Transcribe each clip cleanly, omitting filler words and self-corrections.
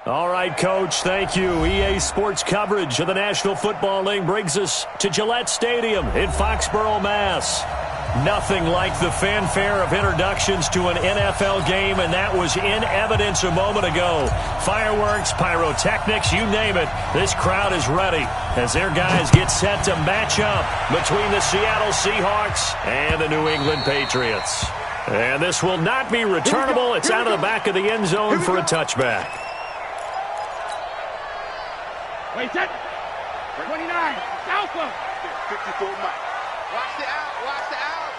All right, Coach, thank you. EA Sports coverage of the National Football League brings us to Gillette Stadium in Foxborough, Mass. Nothing like the fanfare of introductions to an NFL game, and that was in evidence a moment ago. Fireworks, pyrotechnics, you name it. This crowd is ready as their guys get set to match up between the Seattle Seahawks and the New England Patriots. And this will not be returnable. It's out of the back of the end zone for a touchback. Wait, set. 29. Alpha. 54 Mike. Watch the out. Watch the out.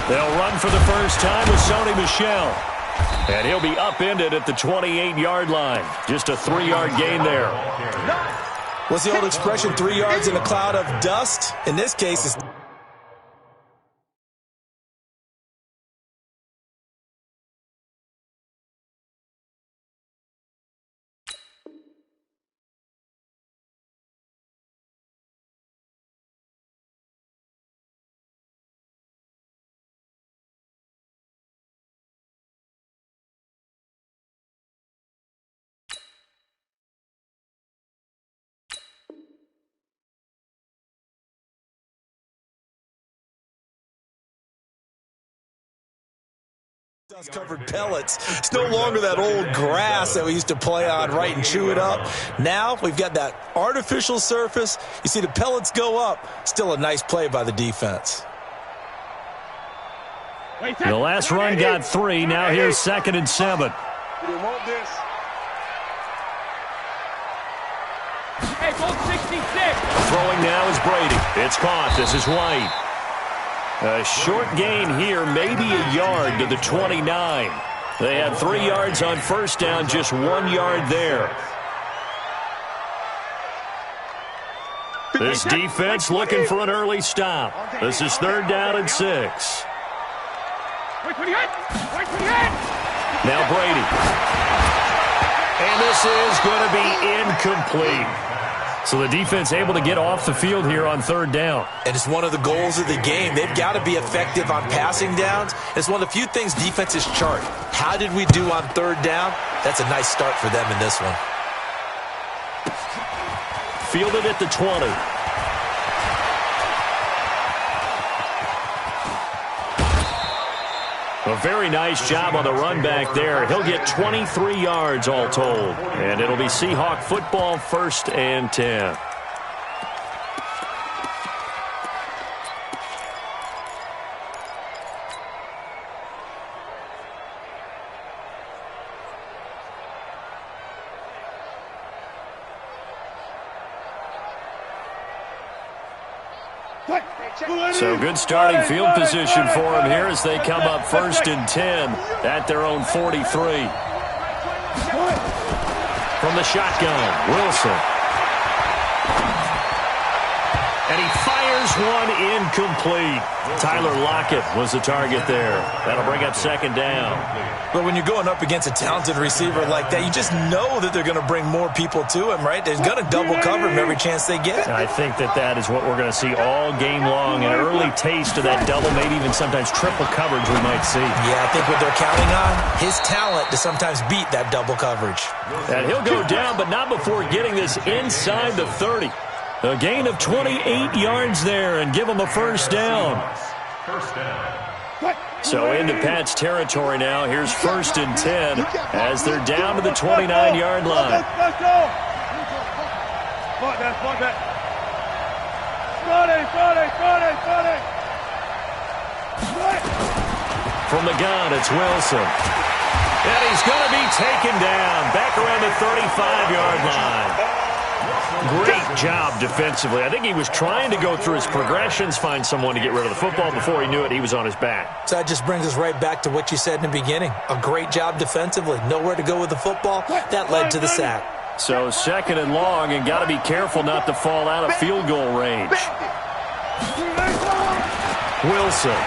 They'll run for the first time with Sony Michel. And he'll be upended at the 28-yard line. Just a 3-yard gain there. What's the old expression, 3 yards in a cloud of dust? In this case, it's... dust-covered pellets. It's no longer that old grass that we used to play on, right, and chew it up. Now we've got that artificial surface. You see the pellets go up. Still a nice play by the defense. The last run got 3. Now here's 2nd and 7. Hey, both 66. Throwing now is Brady. It's caught. This is White. A short gain here, maybe a yard to the 29. They had 3 yards on first down, just 1 yard there. This defense looking for an early stop. This is 3rd down and 6. Now Brady. And this is going to be incomplete. So the defense able to get off the field here on 3rd down. And it's one of the goals of the game. They've got to be effective on passing downs. It's one of the few things defenses chart. How did we do on 3rd down? That's a nice start for them in this one. Fielded at the 20. A very nice job on the run back there. He'll get 23 yards all told. And it'll be Seahawk football, 1st and 10. So good starting field position for him here as they come up 1st and 10 at their own 43. From the shotgun, Wilson. And he fires one incomplete. Tyler Lockett was the target there. That'll bring up 2nd down. But when you're going up against a talented receiver like that, you just know that they're going to bring more people to him, right? They're going to double cover him every chance they get. I think that is what we're going to see all game long. An early taste of that double, maybe even sometimes triple coverage we might see. Yeah, I think what they're counting on, his talent to sometimes beat that double coverage. And he'll go down, but not before getting this inside the 30. A gain of 28 yards there and give him a 1st down. So into Pat's territory now. Here's 1st and 10 as they're down to the 29-yard line. Let's go. Spot that. From the gun, it's Wilson. And he's going to be taken down back around the 35-yard line. Great job defensively. I think he was trying to go through his progressions, find someone to get rid of the football. Before he knew it, he was on his back. So that just brings us right back to what you said in the beginning. A great job defensively. Nowhere to go with the football. That led to the sack. So 2nd and long, and got to be careful not to fall out of field goal range. Wilson.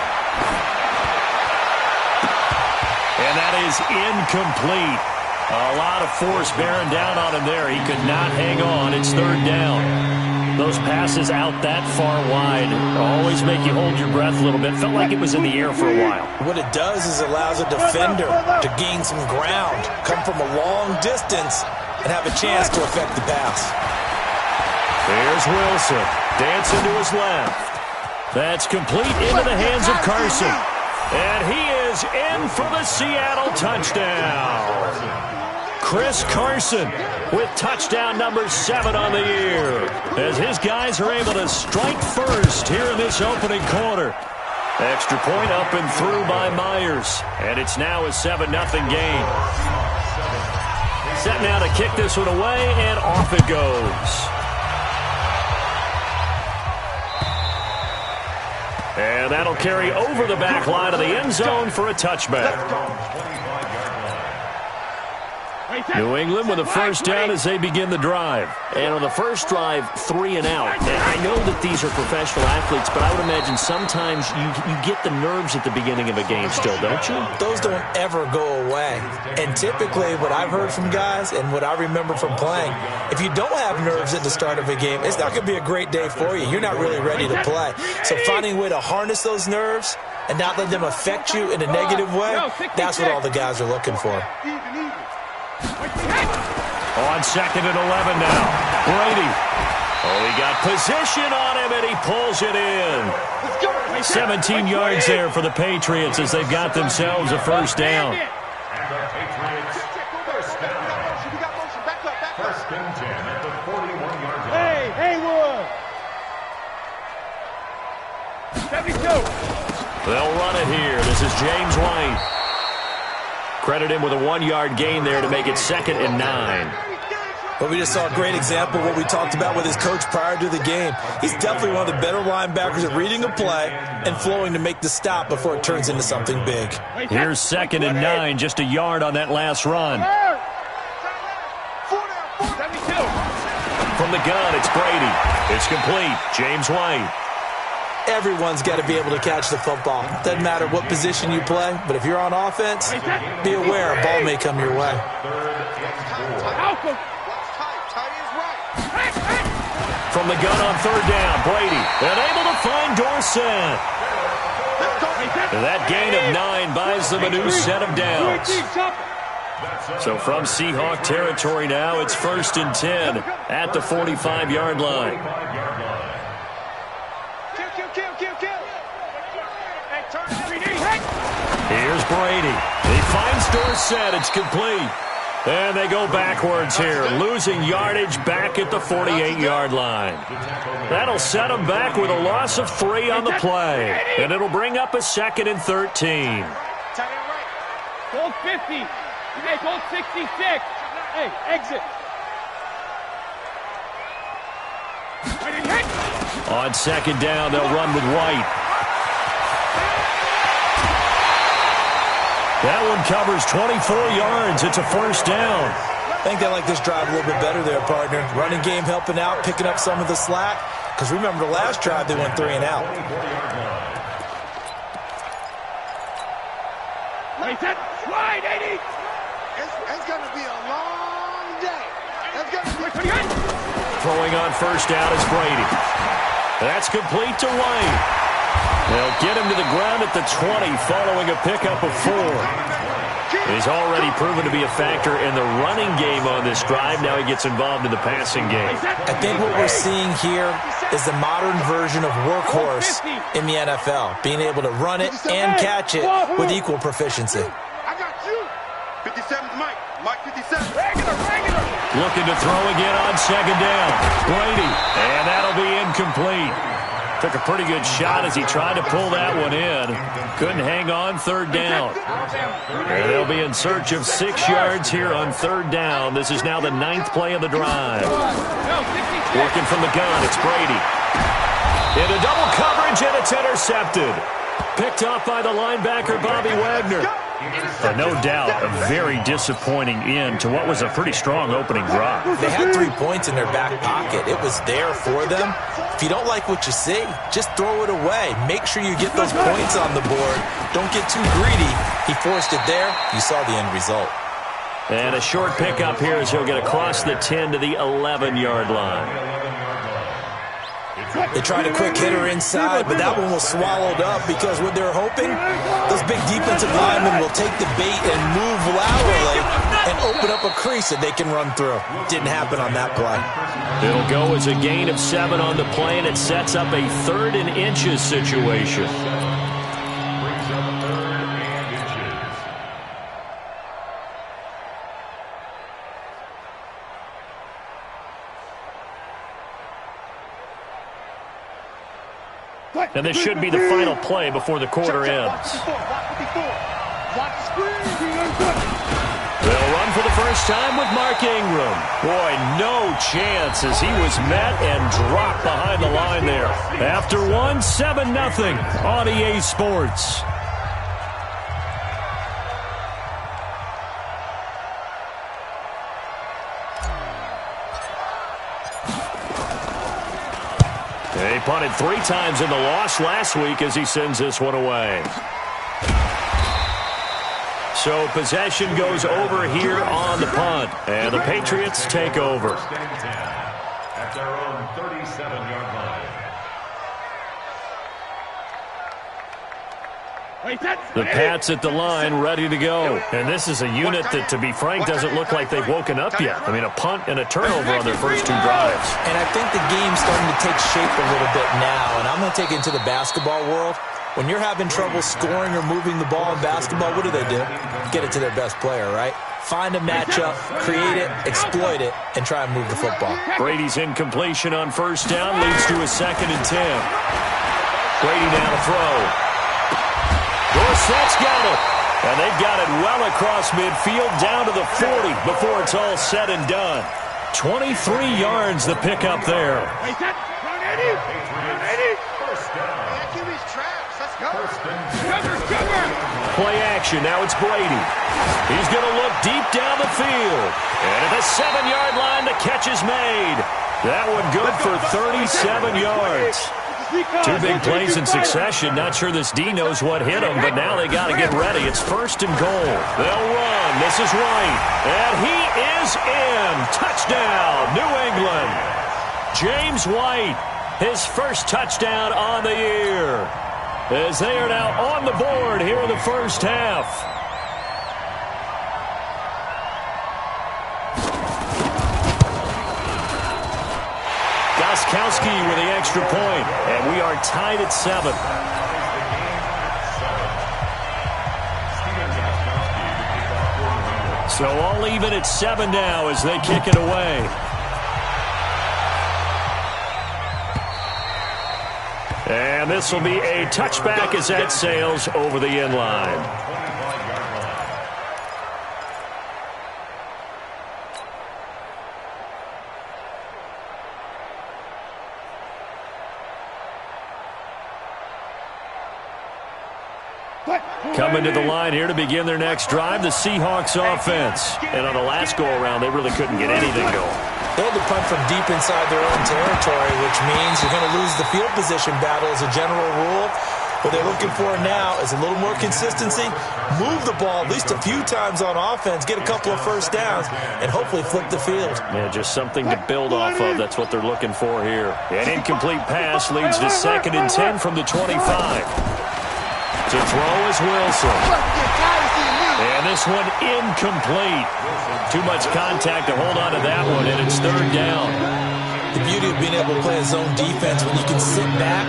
And that is incomplete. A lot of force bearing down on him there. He could not hang on. It's 3rd down. Those passes out that far wide always make you hold your breath a little bit. Felt like it was in the air for a while. What it does is it allows a defender to gain some ground, come from a long distance, and have a chance to affect the pass. There's Wilson. Dancing to his left. That's complete into the hands of Carson. And he is in for the Seattle touchdown. Chris Carson with touchdown number 7 on the year, as his guys are able to strike first here in this opening quarter. Extra point up and through by Myers, and it's now a 7-0 game. Set now to kick this one away, and off it goes. And that'll carry over the back line of the end zone for a touchback. New England with a first down as they begin the drive. And on the first drive, 3 and out. And I know that these are professional athletes, but I would imagine sometimes you get the nerves at the beginning of a game still, don't you? Those don't ever go away. And typically what I've heard from guys and what I remember from playing, if you don't have nerves at the start of a game, it's not going to be a great day for you. You're not really ready to play. So finding a way to harness those nerves and not let them affect you in a negative way, that's what all the guys are looking for. On 2nd and 11 now. Brady. Oh, he got position on him, and he pulls it in. 17 yards there for the Patriots as they've got themselves a first down. Hey, Haywood. 72. They'll run it here. This is James White. Credit him with a 1-yard gain there to make it 2nd and 9. But we just saw a great example of what we talked about with his coach prior to the game. He's definitely one of the better linebackers at reading a play and flowing to make the stop before it turns into something big. Here's 2nd and 9, just a yard on that last run. 72. From the gun, it's Brady. It's complete. James White. Everyone's got to be able to catch the football. Doesn't matter what position you play, but if you're on offense, be aware a ball may come your way. From the gun on 3rd down, Brady. And able to find Dorsett. That gain of 9 buys them a new set of downs. So from Seahawk territory now, it's 1st and 10 at the 45-yard line. Here's Brady. He finds Dorsett. It's complete. And they go backwards here, losing yardage back at the 48-yard line. That'll set them back with a loss of 3 on the play. And it'll bring up a 2nd and 13. Hold 50. You guys hold 66. Hey, exit. On 2nd down, they'll run with White. That one covers 24 yards. It's a first down. I think they like this drive a little bit better there, partner. Running game helping out, picking up some of the slack. Because remember the last drive, they went 3 and out. Wait, that slide, 80. It's going to be a long day. That's going to be good. Throwing on first down is Brady. That's complete to White. They'll get him to the ground at the 20 following a pickup of 4. He's already proven to be a factor in the running game on this drive. Now he gets involved in the passing game. I think what we're seeing here is the modern version of workhorse in the NFL, being able to run it and catch it with equal proficiency. I got you. 57's Mike. Mike 57. Looking to throw again on 2nd down. Brady, and that'll be incomplete. Took a pretty good shot as he tried to pull that one in. Couldn't hang on 3rd down. And they'll be in search of 6 yards here on 3rd down. This is now the 9th play of the drive. Working from the gun, it's Brady. Into double coverage, and it's intercepted. Picked off by the linebacker, Bobby Wagner. No doubt a very disappointing end to what was a pretty strong opening drive. They had 3 points in their back pocket. It was there for them. If you don't like what you see, just throw it away. Make sure you get those points on the board. Don't get too greedy. He forced it there. You saw the end result. And a short pickup here as he'll get across the 10 to the 11-yard line. They tried a quick hitter inside, but that one was swallowed up because what they're hoping, those big defensive linemen will take the bait and move laterally and open up a crease that they can run through. Didn't happen on that play. It'll go as a gain of 7 on the play, and it sets up a 3rd and inches situation. And this should be the final play before the quarter ends. They'll run for the first time with Mark Ingram. Boy, no chance as he was met and dropped behind the line there. After one, 7-0 on EA Sports. He punted 3 times in the loss last week as he sends this one away. So possession goes over here on the punt, and the Patriots take over. At their own 37-yard line. The Pats at the line, ready to go. And this is a unit that, to be frank, doesn't look like they've woken up yet. I mean, a punt and a turnover on their first 2 drives. And I think the game's starting to take shape a little bit now, and I'm going to take it into the basketball world. When you're having trouble scoring or moving the ball in basketball, what do? Get it to their best player, right? Find a matchup, create it, exploit it, and try and move the football. Brady's incompletion on first down leads to a 2nd and 10. Brady now to throw. Dorsett's got it. And they've got it well across midfield down to the 40 before it's all said and done. 23 yards the pickup there. Play action. Now it's Brady. He's going to look deep down the field. And at the 7-yard line, the catch is made. That one good for 37 yards. 2 big plays in succession. Not sure this D knows what hit him, but now they got to get ready. It's 1st and goal. They'll run. This is White. And he is in. Touchdown, New England. James White, his first touchdown on the year, as they are now on the board here in the first half. Gostkowski with the extra point, and we are tied at 7. So all even at 7 now as they kick it away. And this will be a touchback as that sails over the end line. Coming to the line here to begin their next drive, the Seahawks offense. And on the last go-around, they really couldn't get anything going. They had to punt from deep inside their own territory, which means you're going to lose the field position battle as a general rule. What they're looking for now is a little more consistency, move the ball at least a few times on offense, get a couple of first downs, and hopefully flip the field. Yeah, just something to build off of. That's what they're looking for here. An incomplete pass leads to 2nd and 10 from the 25. To throw is Wilson. And this one incomplete. Too much contact to hold on to that one, and it's 3rd down. The beauty of being able to play a zone defense, when you can sit back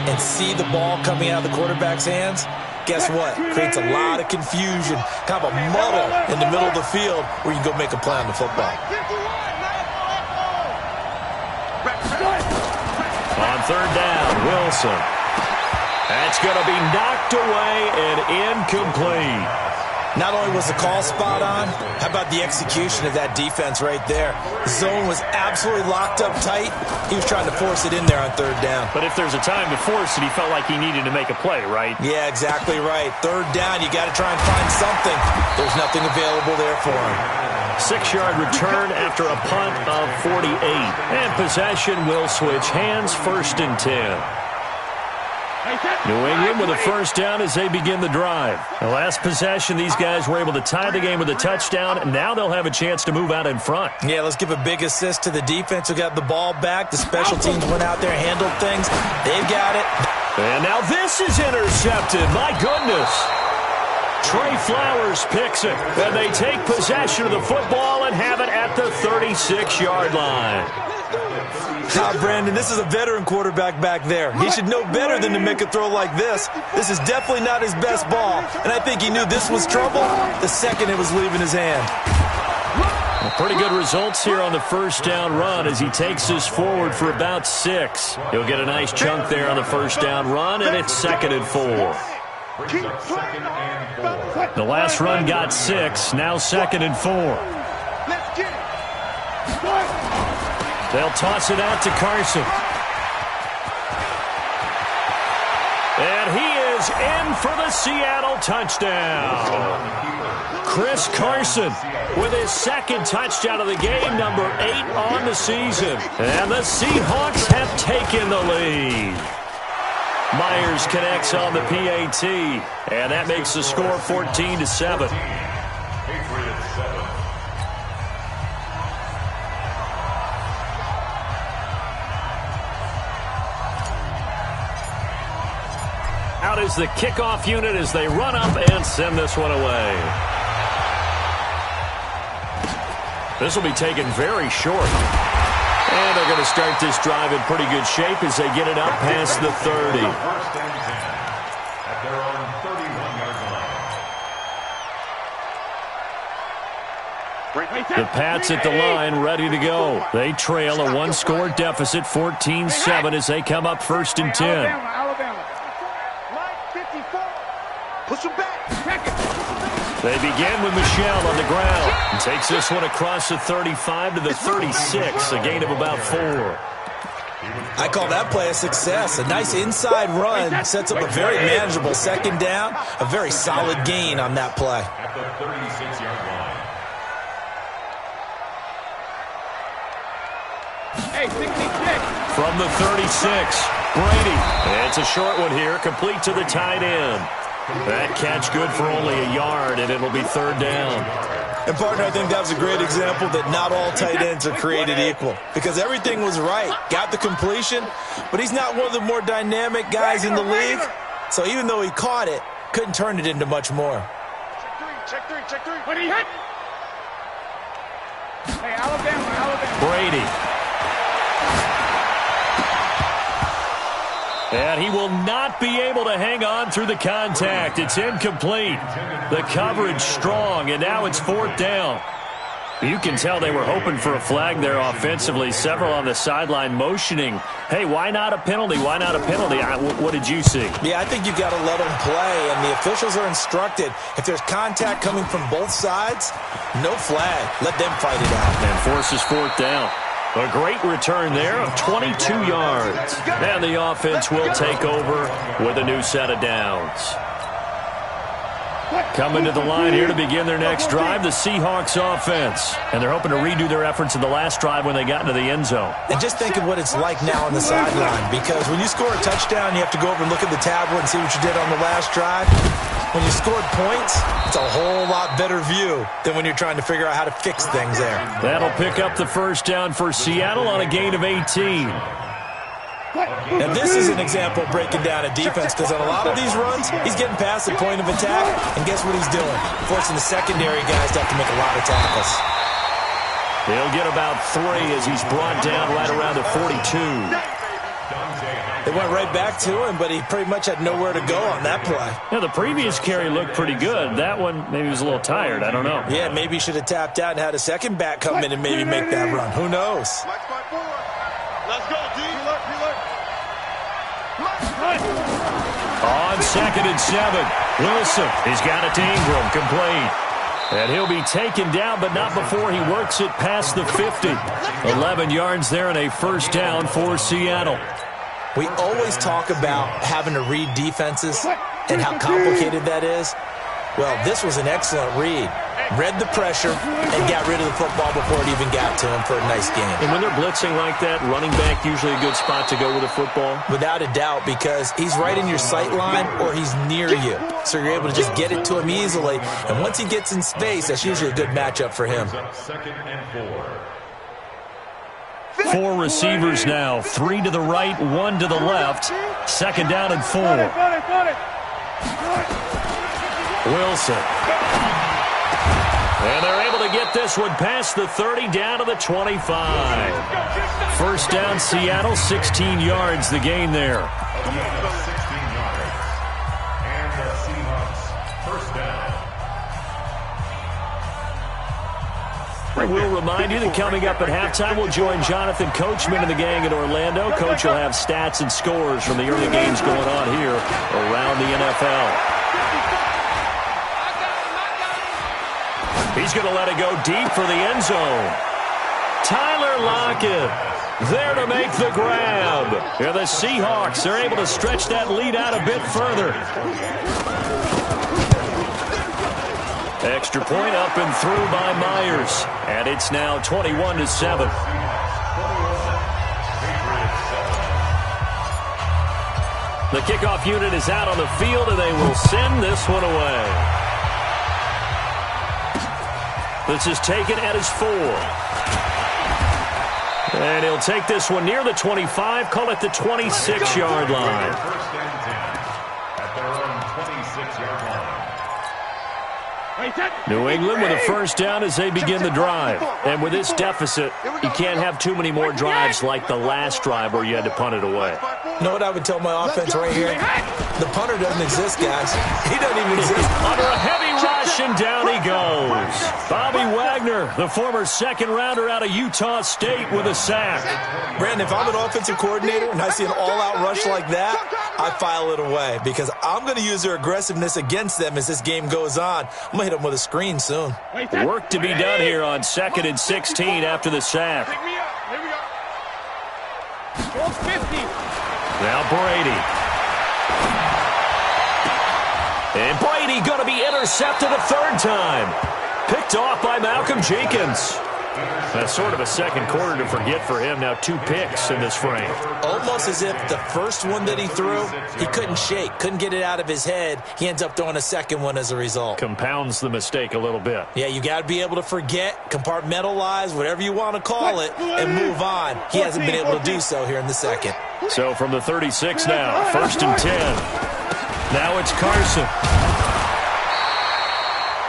and see the ball coming out of the quarterback's hands, guess what? Creates a lot of confusion, kind of a muddle in the middle of the field where you can go make a play on the football. On 3rd down, Wilson. That's going to be knocked away and incomplete. Not only was the call spot on, how about the execution of that defense right there? The zone was absolutely locked up tight. He was trying to force it in there on 3rd down. But if there's a time to force it, he felt like he needed to make a play, right? Yeah, exactly right. 3rd down, you got to try and find something. There's nothing available there for him. 6-yard return after a punt of 48. And possession will switch hands, 1st and 10. New England with a first down as they begin the drive. The last possession, these guys were able to tie the game with a touchdown, and now they'll have a chance to move out in front. Yeah, let's give a big assist to the defense who got the ball back. The special teams went out there, handled things. They've got it. And now this is intercepted. My goodness. Trey Flowers picks it, and they take possession of the football and have it at the 36-yard line. Brandon, this is a veteran quarterback back there. He should know better than to make a throw like this. This is definitely not his best ball, and I think he knew this was trouble the second it was leaving his hand. Well, pretty good results here on the first down run as he takes this forward for about 6. He'll get a nice chunk there on the first down run, and it's 2nd and 4. The last run got 6, now 2nd and 4. They'll toss it out to Carson. And he is in for the Seattle touchdown. Chris Carson with his 2nd touchdown of the game, number 8 on the season. And the Seahawks have taken the lead. Myers connects on the PAT, and that makes the score 14-7. Out is the kickoff unit as they run up and send this one away. This will be taken very short. And they're going to start this drive in pretty good shape as they get it up past the 30. At their own 31-yard line. The Pats at the line, ready to go. They trail a 1-score deficit, 14-7, as they come up 1st and 10. Alabama. Line 54. Push him back. They begin with Michel on the ground. And takes this one across the 35 to the 36, a gain of about 4. I call that play a success. A nice inside run sets up a very manageable 2nd down. A very solid gain on that play. At the 36-yard line. Hey, 66. From the 36, Brady. It's a short one here, complete to the tight end. That catch good for only a yard, and it'll be 3rd down. And, partner, I think that was a great example that not all tight ends are created equal. Because everything was right. Got the completion, but he's not one of the more dynamic guys in the league. So even though he caught it, couldn't turn it into much more. Check three. What he hit? Hey, Alabama. Brady. And he will not be able to hang on through the contact. It's incomplete. The coverage strong, and now it's 4th down. You can tell they were hoping for a flag there offensively. Several on the sideline motioning, hey, why not a penalty? Why not a penalty? What did you see? Yeah, I think you've got to let them play, and the officials are instructed. If there's contact coming from both sides, no flag. Let them fight it out. And forces 4th down. A great return there of 22 yards. And the offense will take over with a new set of downs. Coming to the line here to begin their next drive, the Seahawks offense. And they're hoping to redo their efforts in the last drive when they got into the end zone. And just think of what it's like now on the sideline, because when you score a touchdown, you have to go over and look at the tablet and see what you did on the last drive. When you scored points, it's a whole lot better view than when you're trying to figure out how to fix things there. That'll pick up the first down for Seattle on a gain of 18. Now, this is an example of breaking down a defense, because on a lot of these runs, he's getting past the point of attack, and guess what he's doing? Forcing the secondary guys to have to make a lot of tackles. He'll get about 3 as he's brought down right around the 42. They went right back to him, but he pretty much had nowhere to go on that play. Yeah, the previous carry looked pretty good. That one, maybe he was a little tired. I don't know. Yeah, maybe he should have tapped out and had a second back come in and maybe make that run. Who knows? Let's go, D. On 2nd and 7, Wilson. He's got it to Ingram, complete. And he'll be taken down, but not before he works it past the 50. 11 yards there and a first down for Seattle. We always talk about having to read defenses and how complicated that is. Well, this was an excellent read. read the pressure, and got rid of the football before it even got to him for a nice game. And when they're blitzing like that, running back usually a good spot to go with a football? Without a doubt, because he's right in your sight line or he's near you. So you're able to just get it to him easily. And once he gets in space, that's usually a good matchup for him. Second and 4. 4 receivers now. 3 to the right, 1 to the left. Second down and 4. Wilson. And they're able to get this one past the 30 down to the 25. First down, Seattle, 16 yards the gain there. 16 yards. And the Seahawks first down. I will remind you that coming up at halftime, we'll join Jonathan Coachman and the gang in Orlando. Coach will have stats and scores from the early games going on here around the NFL. He's going to let it go deep for the end zone. Tyler Lockett there to make the grab. And the Seahawks are able to stretch that lead out a bit further. Extra point up and through by Myers. And it's now 21-7. The kickoff unit is out on the field, and they will send this one away. This is taken at his 4. And he'll take this one near the 25, call it the 26-yard line. First and 10 at their own 26-yard line. New England with a first down as they begin the drive. And with this deficit, you can't have too many more drives like the last drive where you had to punt it away. You know what I would tell my offense right here? The punter doesn't exist, guys. He doesn't even exist. Under a heavy rush, and down he goes. Bobby Wagner, the former second-rounder out of Utah State, with a sack. Brandon, if I'm an offensive coordinator and I see an all-out rush like that, I file it away because I'm going to use their aggressiveness against them as this game goes on. I'm going to hit them with a screen soon. Work to be done here on 2nd and 16 after the sack. Now Brady. And Brady going to be intercepted a third time. Picked off by Malcolm Jenkins. That's sort of a second quarter to forget for him. Now 2 picks in this frame. Almost as if the first one that he threw, he couldn't shake, couldn't get it out of his head. He ends up throwing a second one as a result. Compounds the mistake a little bit. Yeah, you got to be able to forget, compartmentalize, whatever you want to call it, and move on. He hasn't been able to do so here in the second. So from the 36 now, 1st and 10. Now it's Carson.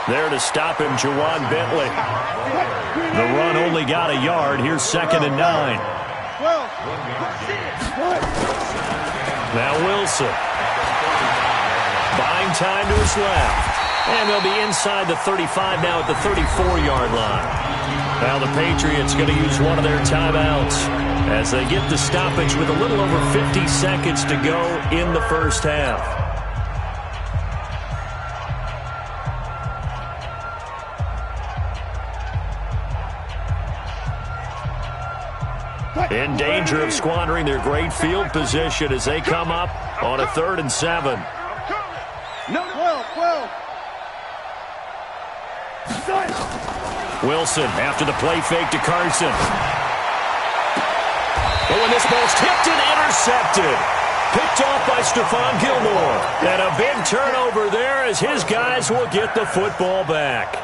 There to stop him, Juwan Bentley. The run only got a yard. Here's 2nd and 9. Now Wilson. Buying time to his left. And they'll be inside the 35 now at the 34-yard line. Now the Patriots going to use one of their timeouts as they get the stoppage with a little over 50 seconds to go in the first half. In danger of squandering their great field position as they come up on a 3rd and 7. Wilson after the play fake to Carson. Oh, and this ball's tipped and intercepted. Picked off by Stephon Gilmore. And a big turnover there as his guys will get the football back.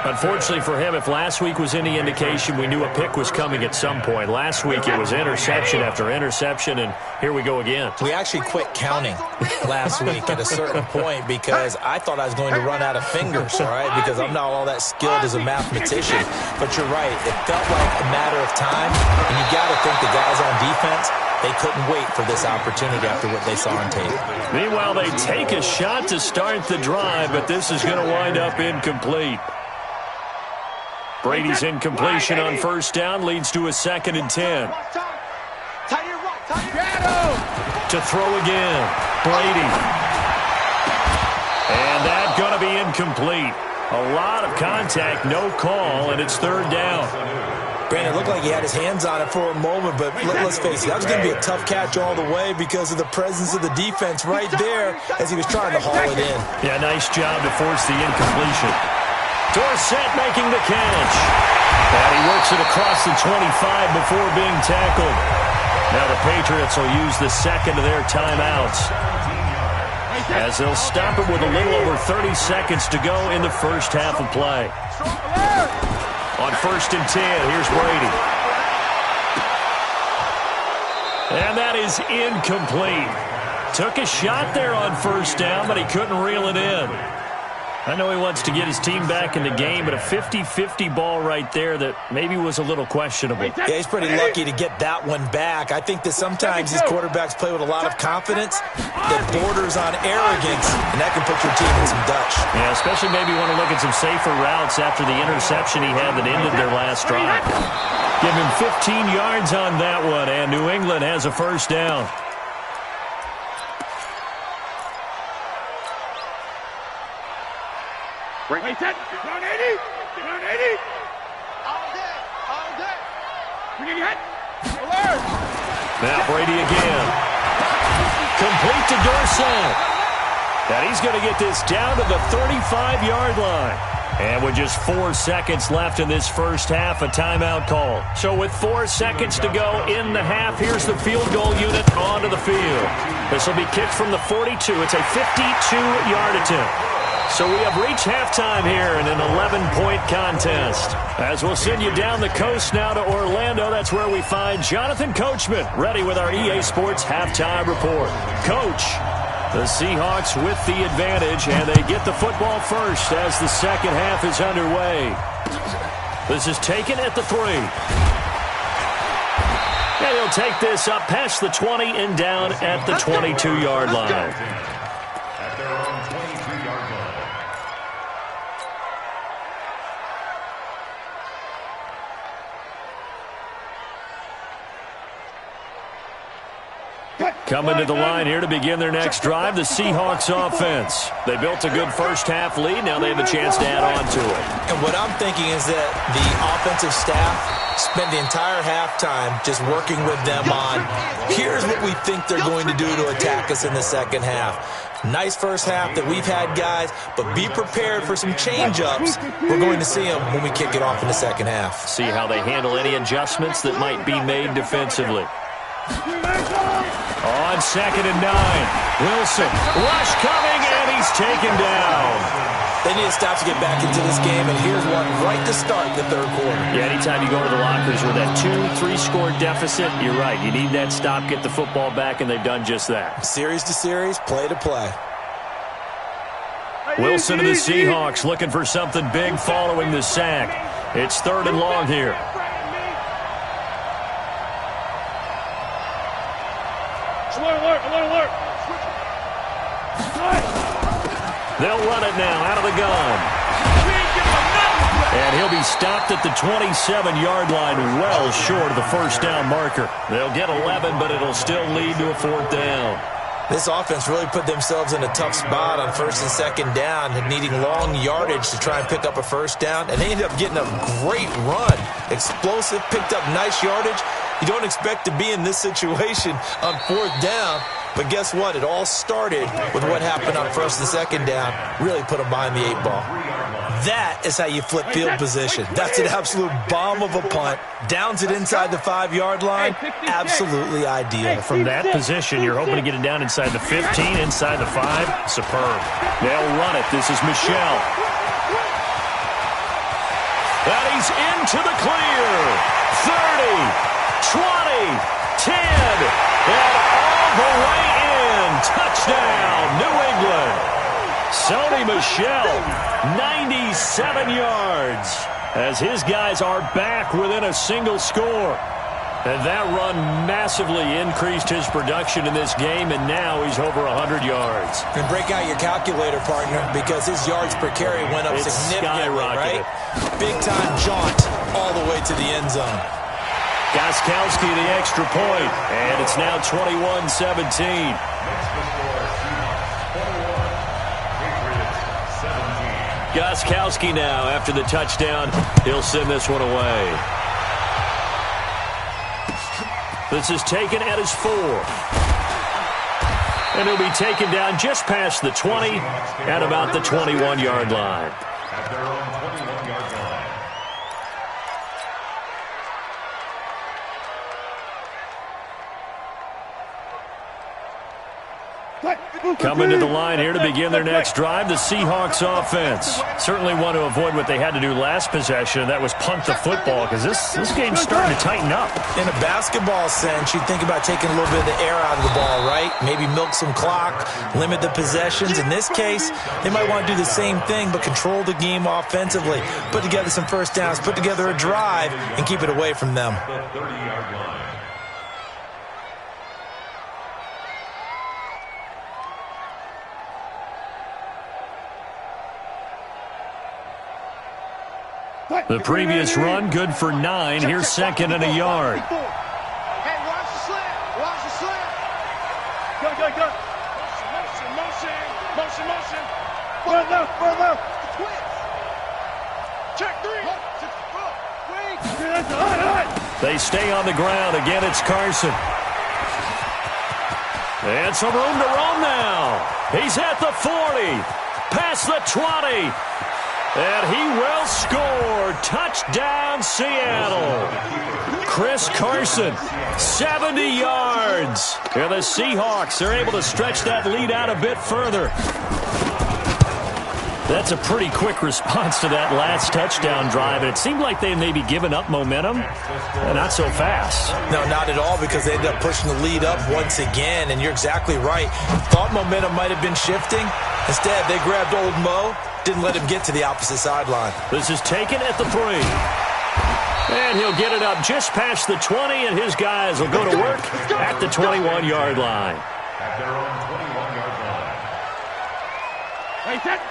Unfortunately for him, if last week was any indication, we knew a pick was coming at some point. Last week it was interception after interception, and here we go again. We actually quit counting last week at a certain point because I thought I was going to run out of fingers, all right, because I'm not all that skilled as a mathematician. But you're right. It felt like a matter of time, and you got to think the guys on defense, they couldn't wait for this opportunity after what they saw on tape. Meanwhile, they take a shot to start the drive, but this is going to wind up incomplete. Brady's incompletion on first down leads to a 2nd and 10. To throw again. Brady. And that's going to be incomplete. A lot of contact, no call, and it's 3rd down. Brandon, it looked like he had his hands on it for a moment, but let's face it, that was going to be a tough catch all the way because of the presence of the defense right there as he was trying to haul it in. Yeah, nice job to force the incompletion. Dorsett making the catch. And he works it across the 25 before being tackled. Now the Patriots will use the second of their timeouts, as they'll stop it with a little over 30 seconds to go in the first half of play. On 1st and 10, here's Brady. And that is incomplete. Took a shot there on 1st down, but he couldn't reel it in. I know he wants to get his team back in the game, but a 50-50 ball right there that maybe was a little questionable. Yeah, he's pretty lucky to get that one back. I think that sometimes these quarterbacks play with a lot of confidence that borders on arrogance, and that can put your team in some Dutch. Yeah, especially maybe want to look at some safer routes after the interception he had that ended their last drive. Give him 15 yards on that one, and New England has a 1st down. Wait, set. Run 80. Run 80. All day. All day. We get your head. Alert. Now Brady again. Complete to Dorsett. And he's going to get this down to the 35-yard line. And with just 4 seconds left in this first half, a timeout call. So with 4 seconds to go in the half, here's the field goal unit onto the field. This will be kicked from the 42. It's a 52-yard attempt. So we have reached halftime here in an 11-point contest. As we'll send you down the coast now to Orlando, that's where we find Jonathan Coachman, ready with our EA Sports Halftime Report. Coach, the Seahawks with the advantage, and they get the football first as the second half is underway. This is taken at the 3. And he'll take this up past the 20 and down at the 22-yard line. At their own 22-yard line. Coming to the line here to begin their next drive, the Seahawks offense. They built a good first half lead. Now they have a chance to add on to it. And what I'm thinking is that the offensive staff spent the entire halftime just working with them on, here's what we think they're going to do to attack us in the second half. Nice first half that we've had, guys, but be prepared for some change-ups. We're going to see them when we kick it off in the second half. See how they handle any adjustments that might be made defensively. On 2nd and 9, Wilson, rush coming, and he's taken down. They need to stop to get back into this game, and here's one right to start the third quarter. Yeah, anytime you go to the lockers with that 2-3 deficit, you're right. You need that stop, get the football back, and they've done just that. Series to series, play to play. Wilson and the Seahawks looking for something big following the sack. It's 3rd and long here. Alert. They'll run it now out of the gun. And he'll be stopped at the 27-yard line, well short of the first down marker. They'll get 11, but it'll still lead to a 4th down. This offense really put themselves in a tough spot on 1st and 2nd down, needing long yardage to try and pick up a first down, and they ended up getting a great run. Explosive, picked up nice yardage. You don't expect to be in this situation on 4th down, but guess what? It all started with what happened on 1st and 2nd down. Really put them behind the 8 ball. That is how you flip field position. That's an absolute bomb of a punt. Downs it inside the 5-yard line. Absolutely ideal. From that position, you're hoping to get it down inside the 15, inside the 5. Superb. They'll run it. This is Michel. And he's into the clear. 30. 20, 10, and all the way in. Touchdown, New England. Sony Michel, 97 yards, as his guys are back within a single score. And that run massively increased his production in this game, and now he's over 100 yards. And break out your calculator, partner, because his yards per carry went up significantly, right? Big-time jaunt all the way to the end zone. Gostkowski the extra point, and it's now 21-17. Gostkowski now, after the touchdown, he'll send this one away. This is taken at his 4. And he'll be taken down just past the 20 at about the 21-yard line. At their own 21. Coming to the line here to begin their next drive, the Seahawks offense. Certainly want to avoid what they had to do last possession, and that was punt the football, because this game's starting to tighten up. In a basketball sense, you think about taking a little bit of the air out of the ball, right? Maybe milk some clock, limit the possessions. In this case, they might want to do the same thing, but control the game offensively. Put together some first downs, put together a drive, and keep it away from them. The 30-yard line. The previous run, good for 9. Here's second and a yard. Hey, watch the slant. Watch the slant. Go. Motion. Further. Twins. Check 3. They stay on the ground. Again, it's Carson. And some room to roam now. He's at the 40. Past the 20. And he will score. Touchdown, Seattle. Chris Carson, 70 yards. And the Seahawks are able to stretch that lead out a bit further. That's a pretty quick response to that last touchdown drive. And it seemed like they maybe given up momentum. Not so fast. No, not at all, because they ended up pushing the lead up once again. And you're exactly right. Thought momentum might have been shifting. Instead, they grabbed old Mo. Didn't let him get to the opposite sideline. This is taken at the 3. And he'll get it up just past the 20, and his guys will go to work at the 21-yard line. At their own 21-yard line.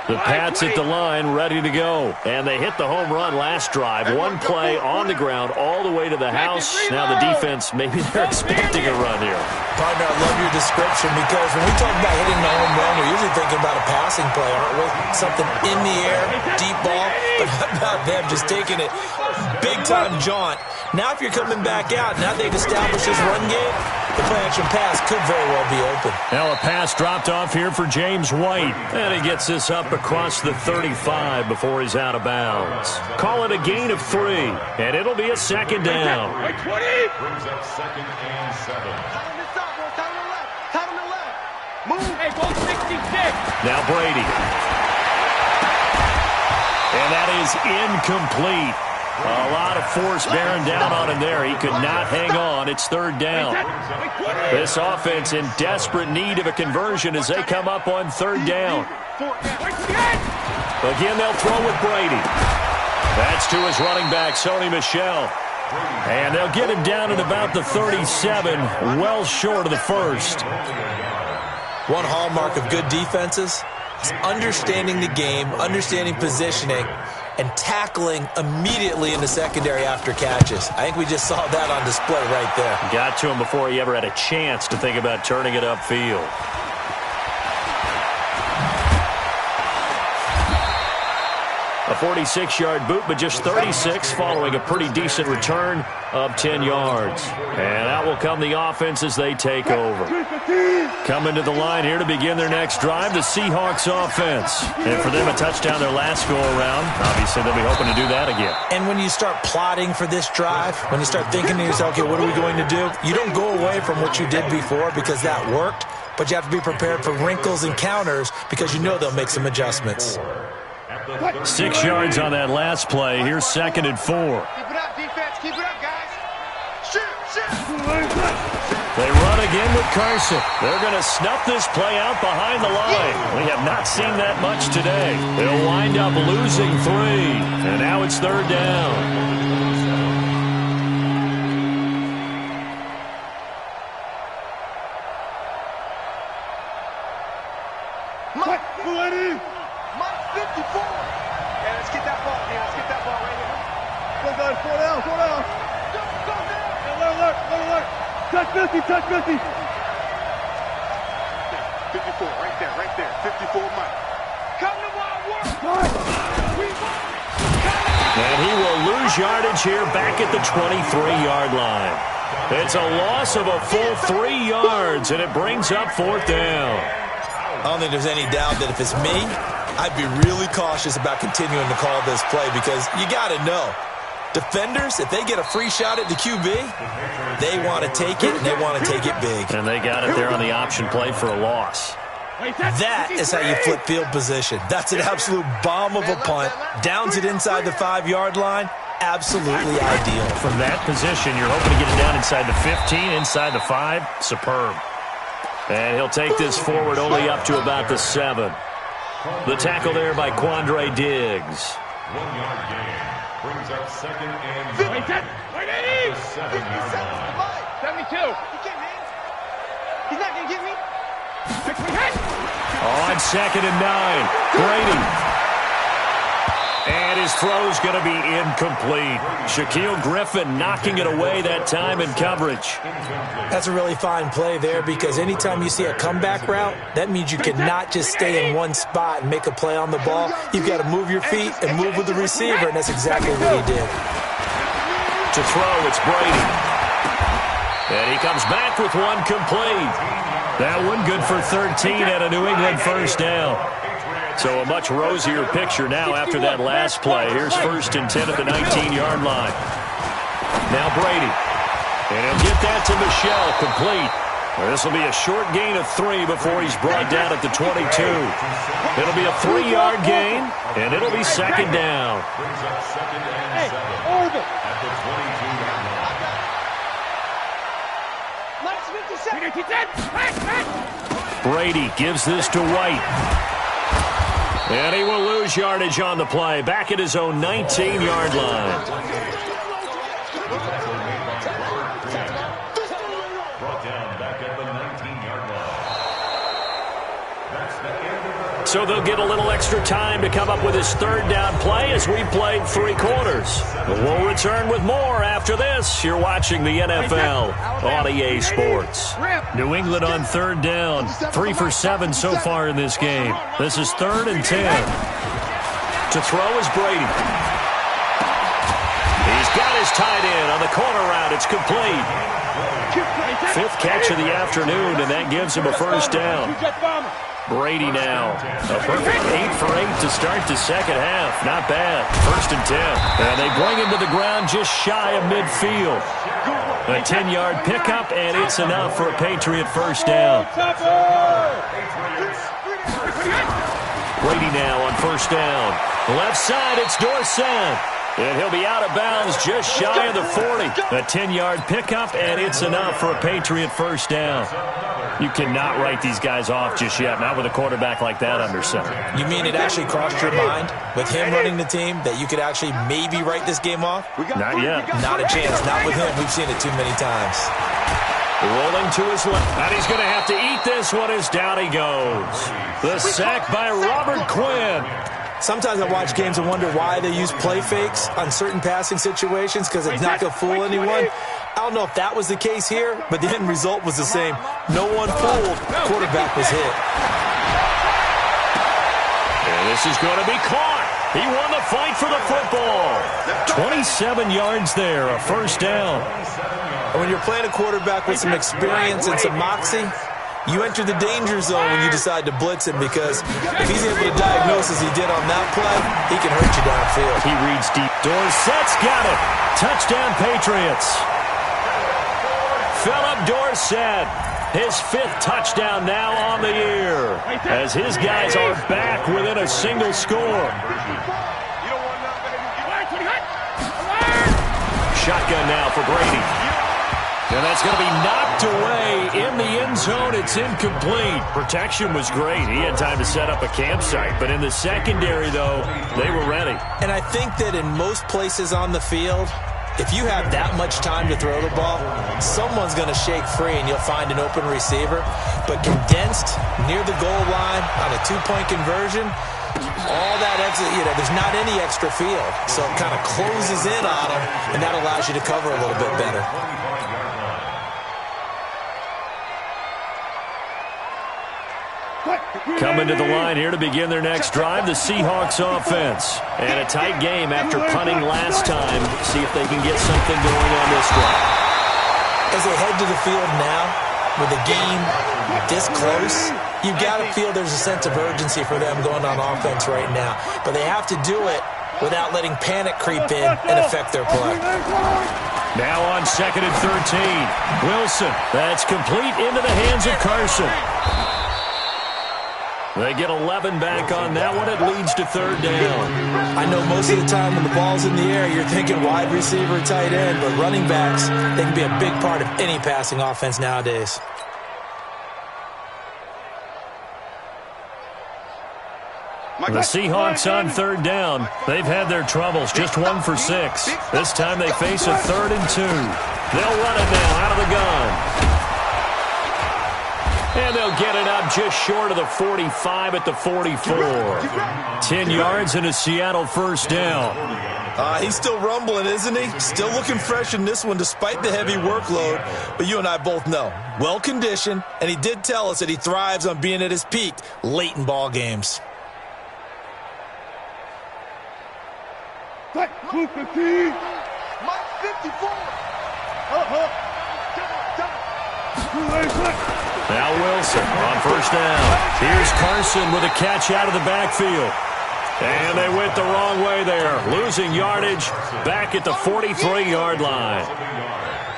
The Pats at the line, ready to go. And they hit the home run last drive. One play on the ground all the way to the house. Now the defense, maybe they're expecting a run here. Partner, I love your description, because when we talk about hitting the home run, we're usually thinking about a passing play, aren't we? Something in the air, deep ball. But how about them just taking it big-time jaunt? Now if you're coming back out, now they've established this run game, the play-action pass could very well be open. Now a pass dropped off here for James White. And he gets this up across the 35 before he's out of bounds. Call it a gain of 3, and it'll be a second down. Brings up 2nd and 7. Time to the left. Move. Hey, go 66. Now Brady. And that is incomplete. A lot of force bearing down on him there. He could not hang on. It's 3rd down. This offense in desperate need of a conversion as they come up on 3rd down. Again, they'll throw with Brady. That's to his running back, Sony Michel. And they'll get him down at about the 37, well short of the 1st. One hallmark of good defenses is understanding the game, understanding positioning, and tackling immediately in the secondary after catches. I think we just saw that on display right there. Got to him before he ever had a chance to think about turning it upfield. A 46-yard boot, but just 36 following a pretty decent return of 10 yards. And out will come the offense as they take over. Coming to the line here to begin their next drive, the Seahawks offense. And for them, a touchdown their last go-around. Obviously, they'll be hoping to do that again. And when you start plotting for this drive, when you start thinking to yourself, okay, what are we going to do? You don't go away from what you did before because that worked, but you have to be prepared for wrinkles and counters because you know they'll make some adjustments. 6 yards on that last play. Here's 2nd and 4. Keep it up, defense. Keep it up, guys. Shoot. They run again with Carson. They're going to snuff this play out behind the line. We have not seen that much today. They'll wind up losing 3. And now it's 3rd down. Mike 54. Yeah, let's get that ball. Yeah, let's get that ball right here. Go, guys. 4 down. Go down. Alert. Touch 50. 54, right there. 54, Mike. Come to wild work. And he will lose yardage here back at the 23-yard line. It's a loss of a full 3 yards, and it brings up 4th down. I don't think there's any doubt that if it's me, I'd be really cautious about continuing to call this play because you got to know. Defenders, if they get a free shot at the QB, they want to take it, and they want to take it big. And they got it there on the option play for a loss. That is how you flip field position. That's an absolute bomb of a punt. Downs it inside the 5-yard line. Absolutely ideal. From that position, you're hoping to get it down inside the 15, inside the 5. Superb. And he'll take this forward only up to about the 7. The tackle there by Quandre Diggs. 1-yard gain. Brings up 2nd and 9. At the 7-yard line. 72. He can't hit. He's not going to get me. On 2nd and 9. Brady. And his throw's going to be incomplete. Shaquill Griffin knocking it away that time in coverage. That's a really fine play there, because anytime you see a comeback route, that means you cannot just stay in one spot and make a play on the ball. You've got to move your feet and move with the receiver, and that's exactly what he did. To throw, it's Brady. And he comes back with one complete. That one good for 13 at a New England first down. So a much rosier picture now after that last play. Here's 1st and 10 at the 19-yard line. Now Brady. And he'll get that to Michel, complete. This will be a short gain of 3 before he's brought down at the 22. It'll be a 3-yard gain, and it'll be 2nd down. Brings up 2nd and 7 at the 22-yard line. Brady gives this to White. And he will lose yardage on the play. Back at his own 19-yard line. Brought down back at the 19-yard line. That's the end of the... So they'll get a little extra time to come up with his 3rd down play as we played 3 quarters. We'll return with more after this. You're watching the NFL on EA Sports. New England on 3rd down. 3 for 7 so far in this game. This is 3rd and 10. To throw is Brady. He's got his tight end on the corner route. It's complete. 5th catch of the afternoon, and that gives him a 1st down. Brady now. A perfect 8 for 8 to start the second half. Not bad. 1st and 10. And they bring him to the ground just shy of midfield. A 10-yard pickup, and it's enough for a Patriot 1st down. Brady now on 1st down. Left side, it's Dorsett. And he'll be out of bounds just shy of the 40. A 10-yard pickup, and it's enough for a Patriot 1st down. You cannot write these guys off just yet, not with a quarterback like that under center. You mean it actually crossed your mind with him running the team that you could actually maybe write this game off? Not yet. Not a chance. Not with him. We've seen it too many times. Rolling to his left. And he's going to have to eat this one as down he goes. The sack by Robert Quinn. Sometimes I watch games and wonder why they use play fakes on certain passing situations, because it's not going to fool anyone. I don't know if that was the case here, but the end result was the same. No one fooled. Quarterback was hit. And this is going to be caught. He won the fight for the football. 27 yards there, a 1st down. And when you're playing a quarterback with some experience and some moxie, you enter the danger zone when you decide to blitz him, because if he's able to diagnose as he did on that play, he can hurt you downfield. He reads deep. Dorsett's got it. Touchdown, Patriots. Philip Dorsett, his 5th touchdown now on the year, as his guys are back within a single score. Shotgun now for Brady. And that's going to be knocked away in the end zone. It's incomplete. Protection was great. He had time to set up a campsite. But in the secondary, though, they were ready. And I think that in most places on the field, if you have that much time to throw the ball, someone's going to shake free and you'll find an open receiver. But condensed near the goal line on a 2-point conversion, all that extra, there's not any extra field. So it kind of closes in on them, and that allows you to cover a little bit better. Coming to the line here to begin their next drive, the Seahawks offense. And a tight game after punting last time. See if they can get something going on this drive. As they head to the field now, with a game this close, you've got to feel there's a sense of urgency for them going on offense right now. But they have to do it without letting panic creep in and affect their play. Now on 2nd and 13. Wilson, that's complete into the hands of Carson. They get 11 back on that one. It leads to third down. I know most of the time when the ball's in the air, you're thinking wide receiver, tight end, but running backs, they can be a big part of any passing offense nowadays. The Seahawks on third down. They've had their troubles, just 1 for 6. This time they face a 3rd and 2. They'll run it now out of the gun. And they'll get it up just short of the 45 at the 44. 10 yards and a Seattle first down. He's still rumbling, isn't he? Still looking fresh in this one despite the heavy workload. But you and I both know, well-conditioned, and he did tell us that he thrives on being at his peak late in ball games. Mike 54. Now Wilson on first down. Here's Carson with a catch out of the backfield. And they went the wrong way there, losing yardage back at the 43-yard line.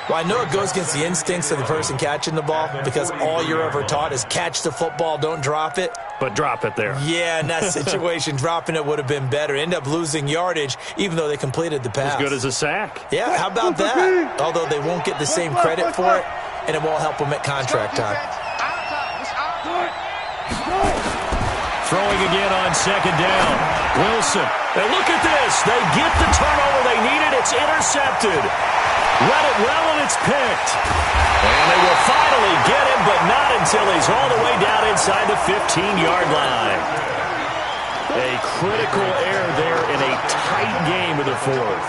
Well, I know it goes against the instincts of the person catching the ball because all you're ever taught is catch the football, don't drop it. But drop it there. Yeah, in that situation, dropping it would have been better. End up losing yardage, even though they completed the pass. As good as a sack. Yeah, how about that? Although they won't get the same credit for it, and it won't help them at contract time. Throwing again on second down. Wilson. And look at this. They get the turnover they needed. It's intercepted. Read it well, and it's picked. And they will finally get him, but not until he's all the way down inside the 15-yard line. A critical error there in a tight game in the fourth.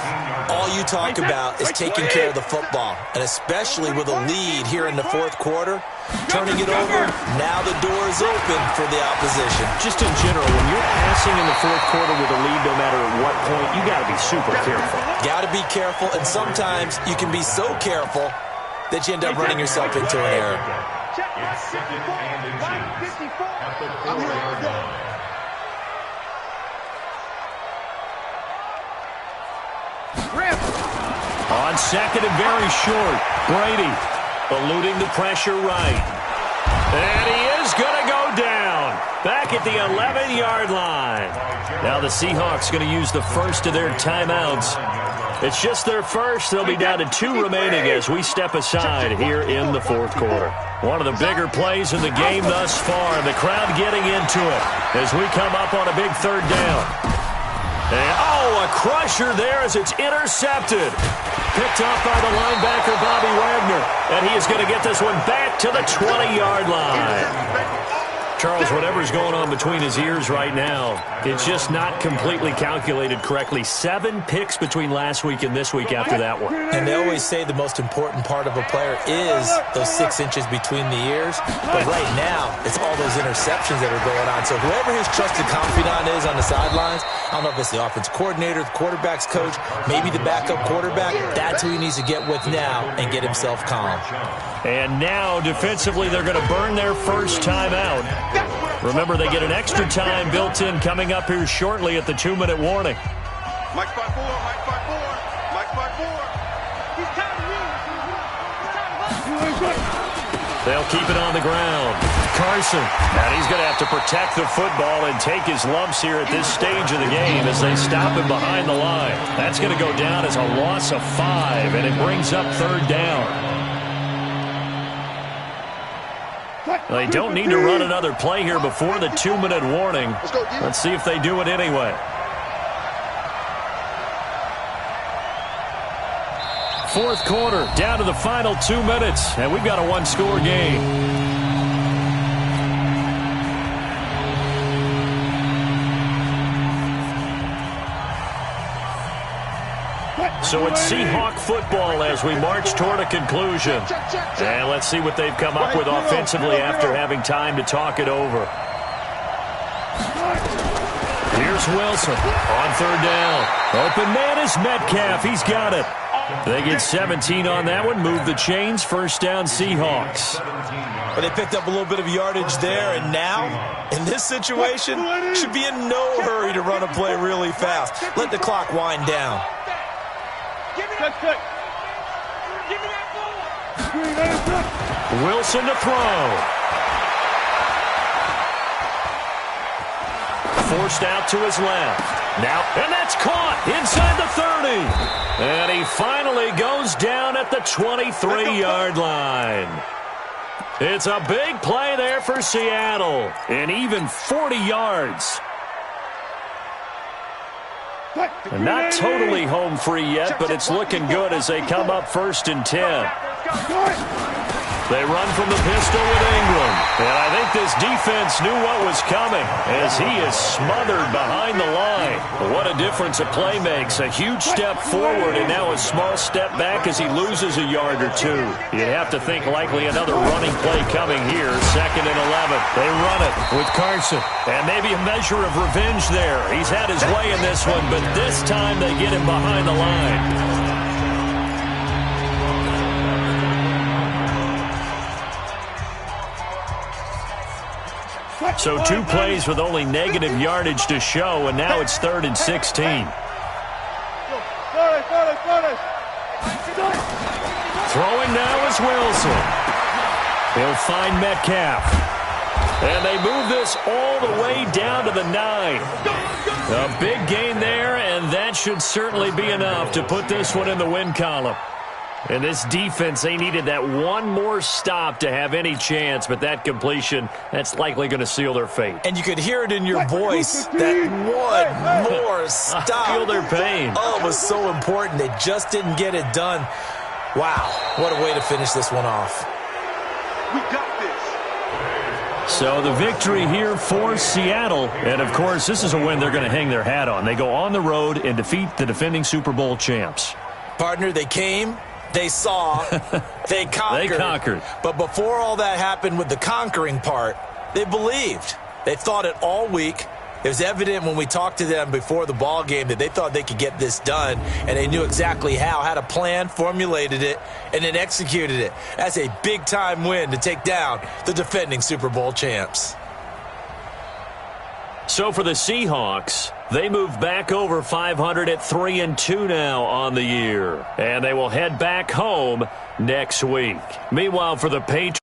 All you talk about is taking care of the football, and especially with a lead here in the fourth quarter, turning it over, now the door is open for the opposition. Just in general, when you're passing in the fourth quarter with a lead, no matter at what point, you got to be super careful. Got to be careful, and sometimes you can be so careful that you end up running yourself into an error. It's 2nd and 2 at the 4-yard line. On second and very short, Brady eluding the pressure right. And he is going to go down back at the 11-yard line. Now the Seahawks going to use the first of their timeouts. It's just their first. They'll be down to 2 remaining as we step aside here in the fourth quarter. One of the bigger plays in the game thus far, and the crowd getting into it as we come up on a big third down. And, a crusher there as it's intercepted. Picked off by the linebacker, Bobby Wagner. And he is going to get this one back to the 20-yard line. Charles, whatever's going on between his ears right now, it's just not completely calculated correctly. 7 picks between last week and this week after that one. And they always say the most important part of a player is those 6 inches between the ears. But right now, it's all those interceptions that are going on. So whoever his trusted confidant is on the sidelines, I don't know if it's the offense coordinator, the quarterback's coach, maybe the backup quarterback, that's who he needs to get with now and get himself calm. And now, defensively, they're going to burn their first time out. Remember, they get an extra time built in coming up here shortly at the 2-minute warning. Mike 5-4, Mike 5-4, Mike 5-4. He's counting you. They'll keep it on the ground. Carson, and he's going to have to protect the football and take his lumps here at this stage of the game as they stop him behind the line. That's going to go down as a loss of 5, and it brings up third down. They don't need to run another play here before the 2-minute warning. Let's see if they do it anyway. Fourth quarter, down to the final 2 minutes, and we've got a 1-score game. So it's Seahawk football as we march toward a conclusion. And let's see what they've come up with offensively after having time to talk it over. Here's Wilson on third down. Open man is Metcalf. He's got it. They get 17 on that one. Move the chains. First down, Seahawks. But they picked up a little bit of yardage there, and now, in this situation, should be in no hurry to run a play really fast. Let the clock wind down. Wilson to throw. forced out to his left. Now, and that's caught inside the 30. And he finally goes down at the 23-yard line. It's a big play there for Seattle. And even 40 yards. And not totally home free yet, but it's looking good as they come up 1st and 10. They run from the pistol with Ingram. And I think this defense knew what was coming as he is smothered behind the line. But what a difference a play makes. A huge step forward and now a small step back as he loses a yard or two. You'd have to think likely another running play coming here. 2nd and 11. They run it with Carson. And maybe a measure of revenge there. He's had his way in this one, but this time they get him behind the line. So 2 plays with only negative yardage to show, and now it's 3rd and 16. Throwing now is Wilson. He'll find Metcalf. And they move this all the way down to the 9. A big gain there, and that should certainly be enough to put this one in the win column. And this defense, they needed that one more stop to have any chance, but that completion, that's likely going to seal their fate. And you could hear it in your voice, that one more stop. I feel their pain. Oh, it was so important. They just didn't get it done. Wow, what a way to finish this one off. We got this. So the victory here for Seattle. And, of course, this is a win they're going to hang their hat on. They go on the road and defeat the defending Super Bowl champs. Partner, they came. They saw, they conquered. They conquered. But before all that happened with the conquering part, they believed. They thought it all week. It was evident when we talked to them before the ball game that they thought they could get this done, and they knew exactly how, had a plan, formulated it, and then executed it. That's a big-time win to take down the defending Super Bowl champs. So for the Seahawks, they move back over 500 at 3-2 now on the year. And they will head back home next week. Meanwhile, for the Patriots,